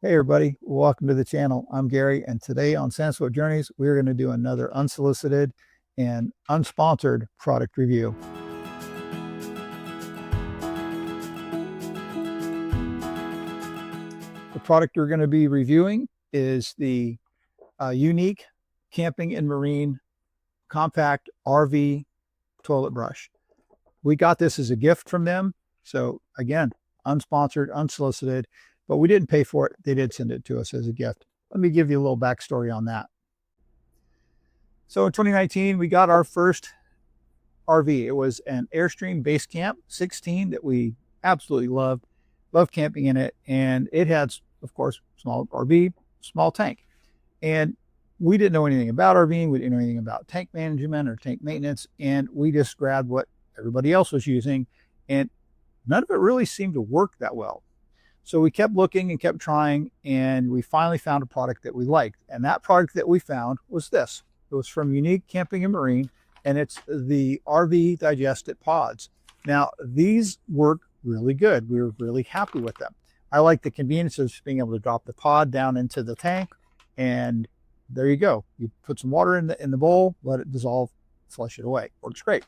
Hey everybody, welcome to the channel. I'm Gary, and today on Sandstorm Journeys, we're going to do another unsolicited and unsponsored product review. The product we're going to be reviewing is the Unique Camping and Marine Compact RV Toilet Brush. We got this as a gift from them, so again, unsponsored, unsolicited, but we didn't pay for it. They did send it to us as a gift. Let me give you a little backstory on that. So in 2019, we got our first RV. It was an Airstream Basecamp 16 that we absolutely loved camping in it. And it had, of course, small RV, small tank. And we didn't know anything about RVing. We didn't know anything about tank management or tank maintenance. And we just grabbed what everybody else was using. And none of it really seemed to work that well. So we kept looking and kept trying, and we finally found a product that we liked. And that product that we found was this. It was from Unique Camping and Marine, and it's the RV Digest-It Pods. Now, these work really good. We were really happy with them. I like the convenience of just being able to drop the pod down into the tank, and there you go. You put some water in the bowl, let it dissolve, flush it away. Works great.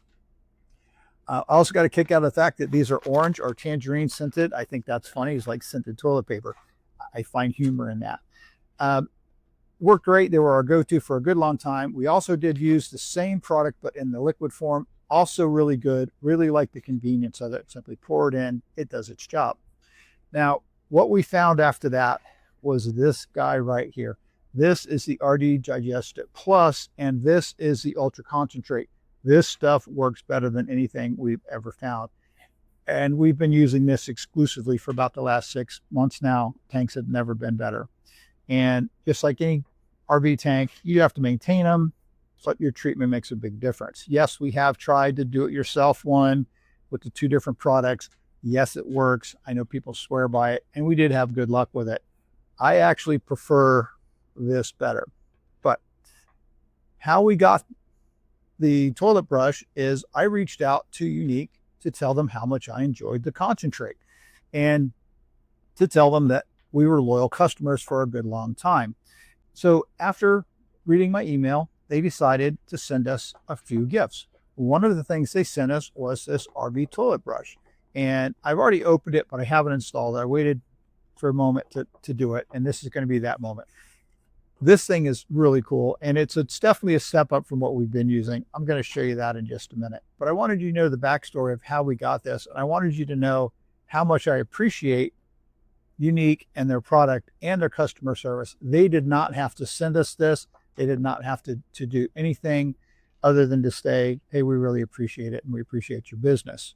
I also got a kick out of the fact that these are orange or tangerine scented. I think that's funny. It's like scented toilet paper. I find humor in that. Worked great. They were our go-to for a good long time. We also did use the same product, but in the liquid form. Also really good. Really like the convenience of it. Simply pour it in. It does its job. Now, what we found after that was this guy right here. This is the RV Digest-It Plus, and this is the Ultra Concentrate. This stuff works better than anything we've ever found. And we've been using this exclusively for about the last 6 months now. Tanks have never been better. And just like any RV tank, you have to maintain them, but your treatment makes a big difference. Yes, we have tried to do it yourself one with the 2 different products. Yes, it works. I know people swear by it, and we did have good luck with it. I actually prefer this better. But how we got the toilet brush is I reached out to Unique to tell them how much I enjoyed the concentrate and to tell them that we were loyal customers for a good long time. So after reading my email, they decided to send us a few gifts. One of the things they sent us was this RV toilet brush. And I've already opened it, but I haven't installed it. I waited for a moment to do it, and this is going to be that moment. This thing is really cool, and it's definitely a step up from what we've been using. I'm going to show you that in just a minute. But I wanted you to know the backstory of how we got this, and I wanted you to know how much I appreciate Unique and their product and their customer service. They did not have to send us this. They did not have to do anything other than to say, hey, we really appreciate it, and we appreciate your business.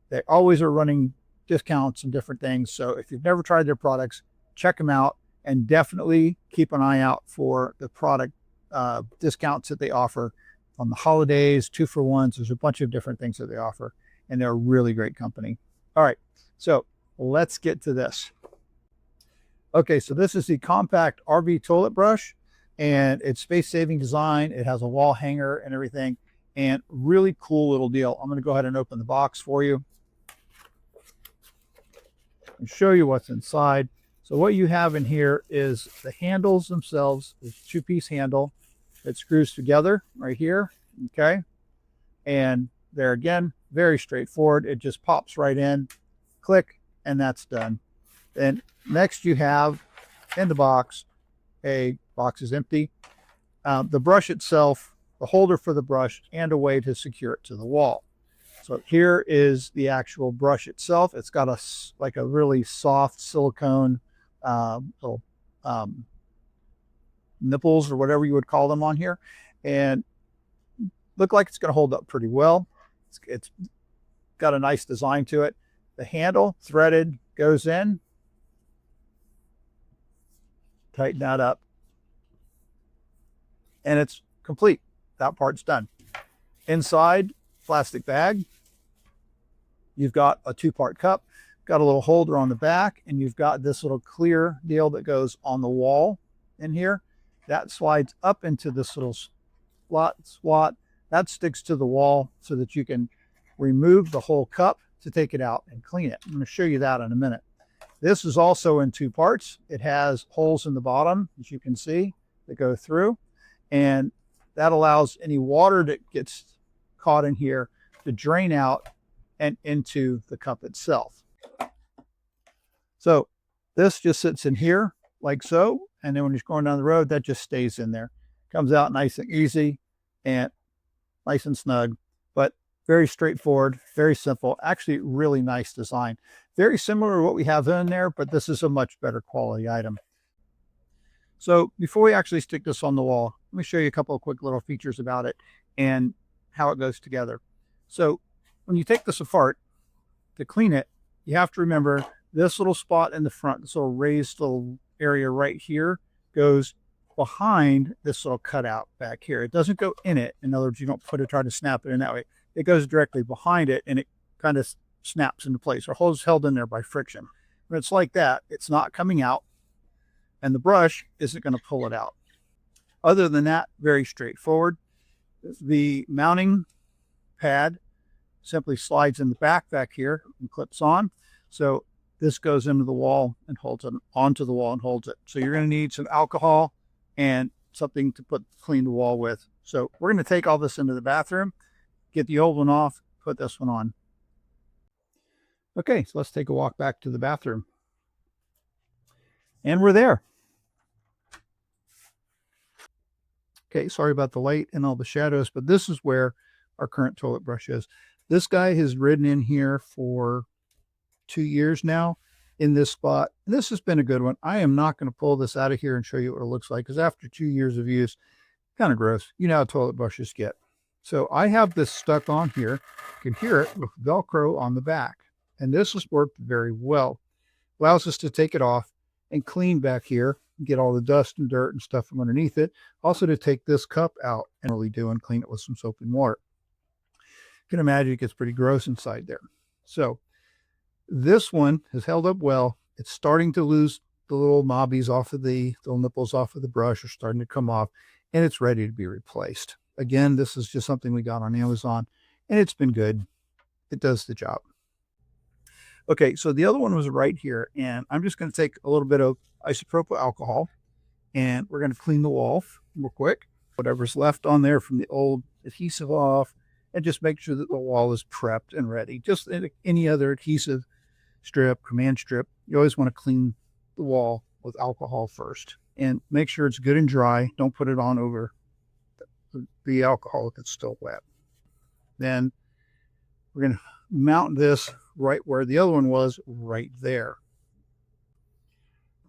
They always are running discounts and different things, so if you've never tried their products, check them out. And definitely keep an eye out for the product discounts that they offer on the holidays, 2-for-1s. There's a bunch of different things that they offer, and they're a really great company. All right, so let's get to this. Okay, so this is the compact RV toilet brush, and it's space-saving design. It has a wall hanger and everything, and really cool little deal. I'm going to go ahead and open the box for you and show you what's inside. So what you have in here is the handles themselves. It's a 2-piece handle that screws together right here, okay? And there again, very straightforward. It just pops right in, click, and that's done. Then next you have in the box, box is empty, the brush itself, the holder for the brush, and a way to secure it to the wall. So here is the actual brush itself. It's got like a really soft silicone little nipples or whatever you would call them on here, and look like it's going to hold up pretty well. It's got a nice design to it. The handle, threaded, goes in. Tighten that up, and it's complete. That part's done. Inside, plastic bag. You've got a 2-part cup. Got a little holder on the back, and you've got this little clear deal that goes on the wall in here. That slides up into this little slot. That sticks to the wall so that you can remove the whole cup to take it out and clean it. I'm going to show you that in a minute. This is also in two parts. It has holes in the bottom, as you can see, that go through, and that allows any water that gets caught in here to drain out and into the cup itself. So this just sits in here like so, and then when you're going down the road, that just stays in there. Comes out nice and easy and nice and snug, but very straightforward, very simple, actually really nice design. Very similar to what we have in there, but this is a much better quality item. So before we actually stick this on the wall, let me show you a couple of quick little features about it and how it goes together. So when you take this apart to clean it, you have to remember this little spot in the front, this little raised little area right here, goes behind this little cutout back here. It doesn't go in it. In other words, you don't try to snap it in that way. It goes directly behind it, and it kind of snaps into place or holds held in there by friction. When it's like that, it's not coming out, and the brush isn't going to pull it out. Other than that, very straightforward. The mounting pad simply slides in the back here and clips on. So this goes into the wall and holds it onto the wall and holds it. So you're going to need some alcohol and something to clean the wall with. So we're going to take all this into the bathroom, get the old one off, put this one on. Okay, so let's take a walk back to the bathroom. And we're there. Okay, sorry about the light and all the shadows, but this is where our current toilet brush is. This guy has ridden in here for 2 years now in this spot. And this has been a good one. I am not going to pull this out of here and show you what it looks like, because after 2 years of use, kind of gross. You know how toilet brushes get. So I have this stuck on here. You can hear it with Velcro on the back. And this has worked very well. Allows us to take it off and clean back here, get all the dust and dirt and stuff from underneath it. Also to take this cup out and really do and clean it with some soap and water. You can imagine it gets pretty gross inside there. So this one has held up well. It's starting to lose the little knobbies off of the little nipples off of the brush are starting to come off, and it's ready to be replaced. Again, this is just something we got on Amazon, and it's been good. It does the job. Okay, so the other one was right here, and I'm just going to take a little bit of isopropyl alcohol, and we're going to clean the wall real quick. Whatever's left on there from the old adhesive off, and just make sure that the wall is prepped and ready. Just like any other adhesive strip, command strip, you always want to clean the wall with alcohol first, and make sure it's good and dry. Don't put it on over the alcohol if it's still wet. Then we're going to mount this right where the other one was, right there.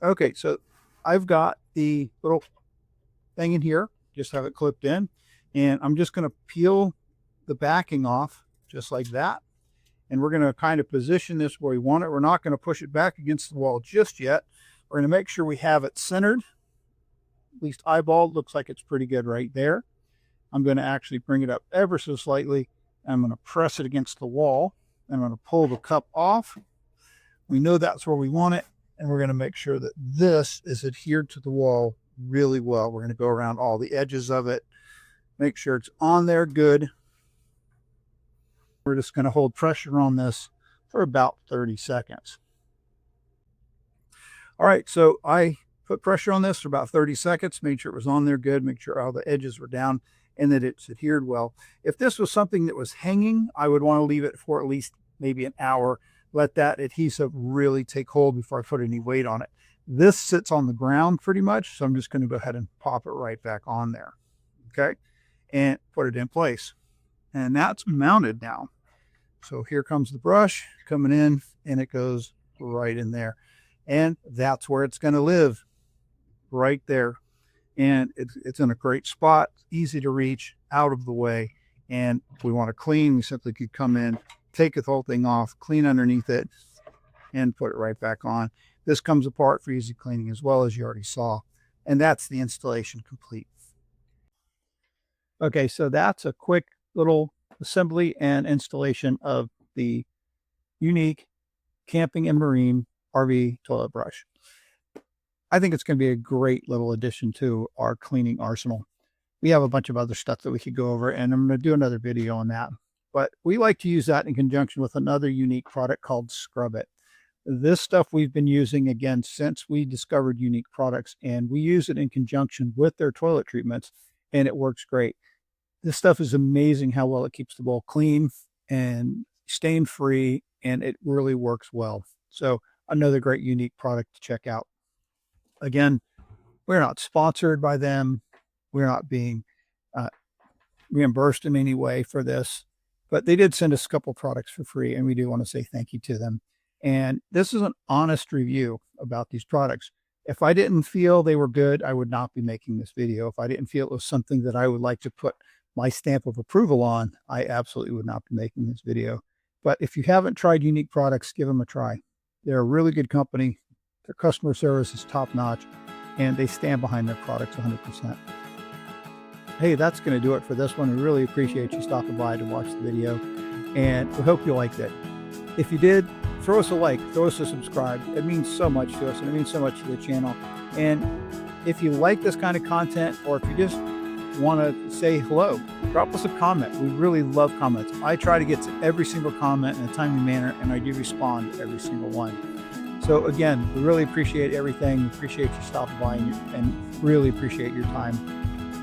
Okay, so I've got the little thing in here, just have it clipped in, and I'm just going to peel the backing off just like that. And we're going to kind of position this where we want it. We're not going to push it back against the wall just yet. We're going to make sure we have it centered, at least eyeballed. Looks like it's pretty good right there. I'm going to actually bring it up ever so slightly. I'm going to press it against the wall. I'm going to pull the cup off. We know that's where we want it. And we're going to make sure that this is adhered to the wall really well. We're going to go around all the edges of it, make sure it's on there good. We're just going to hold pressure on this for about 30 seconds. All right, so I put pressure on this for about 30 seconds, made sure it was on there good, make sure all the edges were down and that it's adhered well. If this was something that was hanging, I would want to leave it for at least maybe an hour. Let that adhesive really take hold before I put any weight on it. This sits on the ground pretty much, so I'm just going to go ahead and pop it right back on there. Okay, and put it in place. And that's mounted now. So here comes the brush coming in, and it goes right in there. And that's where it's going to live, right there. And it's in a great spot, easy to reach, out of the way. And if we want to clean, we simply could come in, take the whole thing off, clean underneath it, and put it right back on. This comes apart for easy cleaning as well, as you already saw. And that's the installation complete. Okay, so that's a quick little assembly and installation of the unique Camping and Marine RV toilet brush. I think it's going to be a great little addition to our cleaning arsenal. We have a bunch of other stuff that we could go over, and I'm going to do another video on that. But we like to use that in conjunction with another unique product called Scrub It. This stuff we've been using again since we discovered Unique products, and we use it in conjunction with their toilet treatments, and it works great. This stuff is amazing how well it keeps the bowl clean and stain free, and it really works well. So another great Unique product to check out. Again, we're not sponsored by them. We're not being reimbursed in any way for this, but they did send us a couple products for free, and we do want to say thank you to them. And this is an honest review about these products. If I didn't feel they were good, I would not be making this video. If I didn't feel it was something that I would like to put my stamp of approval on, I absolutely would not be making this video. But if you haven't tried Unique products, give them a try. They're a really good company. Their customer service is top notch, and they stand behind their products 100%. Hey, that's going to do it for this one. We really appreciate you stopping by to watch the video, and we hope you liked it. If you did, throw us a like, throw us a subscribe. It means so much to us, and it means so much to the channel. And if you like this kind of content, or if you just want to say hello, drop us a comment. We really love comments. I try to get to every single comment in a timely manner, and I do respond to every single one. So again, we really appreciate everything. We appreciate you stopping by, and really appreciate your time.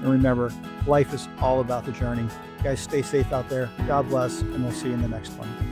And remember, life is all about the journey. You guys, stay safe out there. God bless, and we'll see you in the next one.